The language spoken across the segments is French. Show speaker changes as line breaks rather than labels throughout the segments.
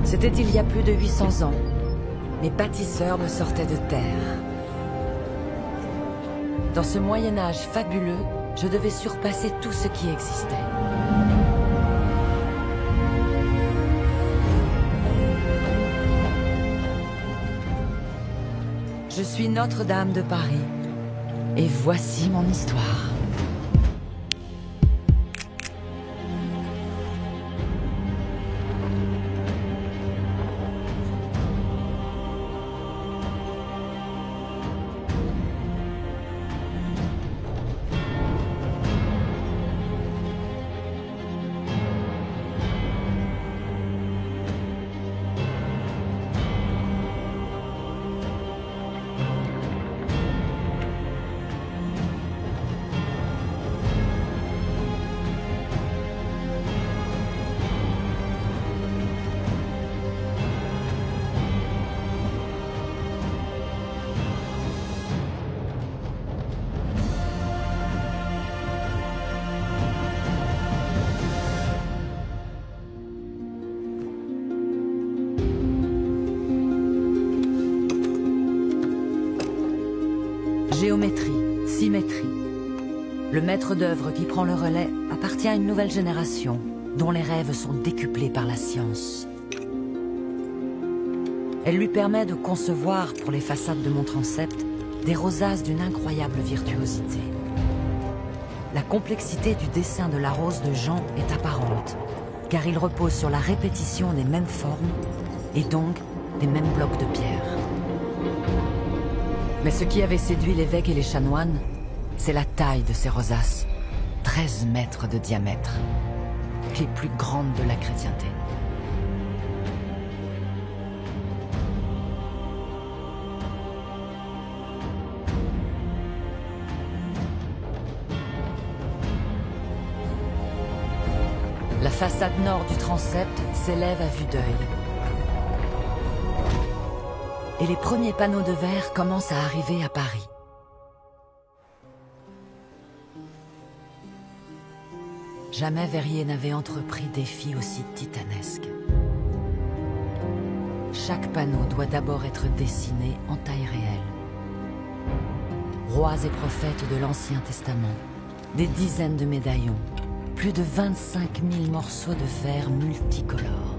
C'était il y a plus de 800 ans. Les bâtisseurs me sortaient de terre. Dans ce Moyen-Âge fabuleux, je devais surpasser tout ce qui existait. Je suis Notre-Dame de Paris, et voici mon histoire. Géométrie, symétrie. Le maître d'œuvre qui prend le relais appartient à une nouvelle génération, dont les rêves sont décuplés par la science. Elle lui permet de concevoir, pour les façades de mon transept, des rosaces d'une incroyable virtuosité. La complexité du dessin de la rose de Jean est apparente, car il repose sur la répétition des mêmes formes, et donc des mêmes blocs de pierre. Mais ce qui avait séduit l'évêque et les chanoines, c'est la taille de ces rosaces. 13 mètres de diamètre. Les plus grandes de la chrétienté. La façade nord du transept s'élève à vue d'œil. Et les premiers panneaux de verre commencent à arriver à Paris. Jamais Verrier n'avait entrepris des défis aussi titanesques. Chaque panneau doit d'abord être dessiné en taille réelle. Rois et prophètes de l'Ancien Testament, des dizaines de médaillons, plus de 25 000 morceaux de fer multicolores.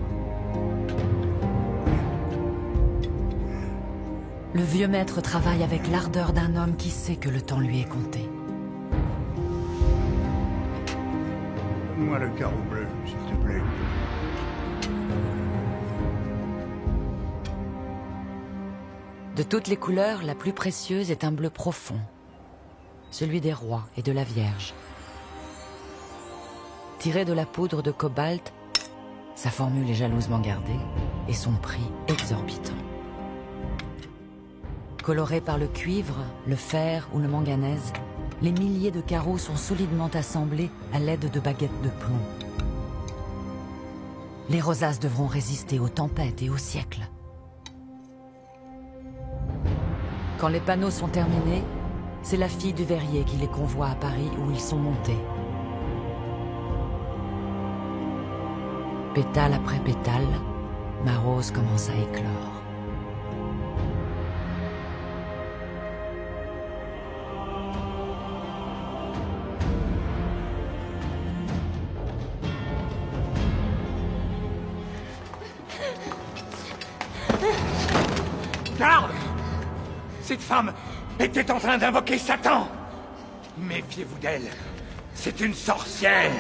Le vieux maître travaille avec l'ardeur d'un homme qui sait que le temps lui est compté.
Donne-moi le carreau bleu, s'il te plaît.
De toutes les couleurs, la plus précieuse est un bleu profond, celui des rois et de la Vierge. Tiré de la poudre de cobalt, sa formule est jalousement gardée et son prix exorbitant. Colorés par le cuivre, le fer ou le manganèse, les milliers de carreaux sont solidement assemblés à l'aide de baguettes de plomb. Les rosaces devront résister aux tempêtes et aux siècles. Quand les panneaux sont terminés, c'est la fille du verrier qui les convoie à Paris où ils sont montés. Pétale après pétale, ma rose commence à éclore.
Garde! Cette femme était en train d'invoquer Satan! Méfiez-vous d'elle. C'est une sorcière!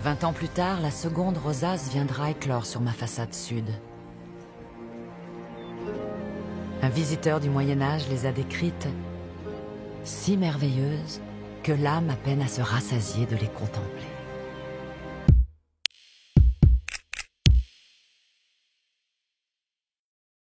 20 ans plus tard, la seconde rosace viendra éclore sur ma façade sud. Un visiteur du Moyen-Âge les a décrites si merveilleuses que l'âme a peine à se rassasier de les contempler.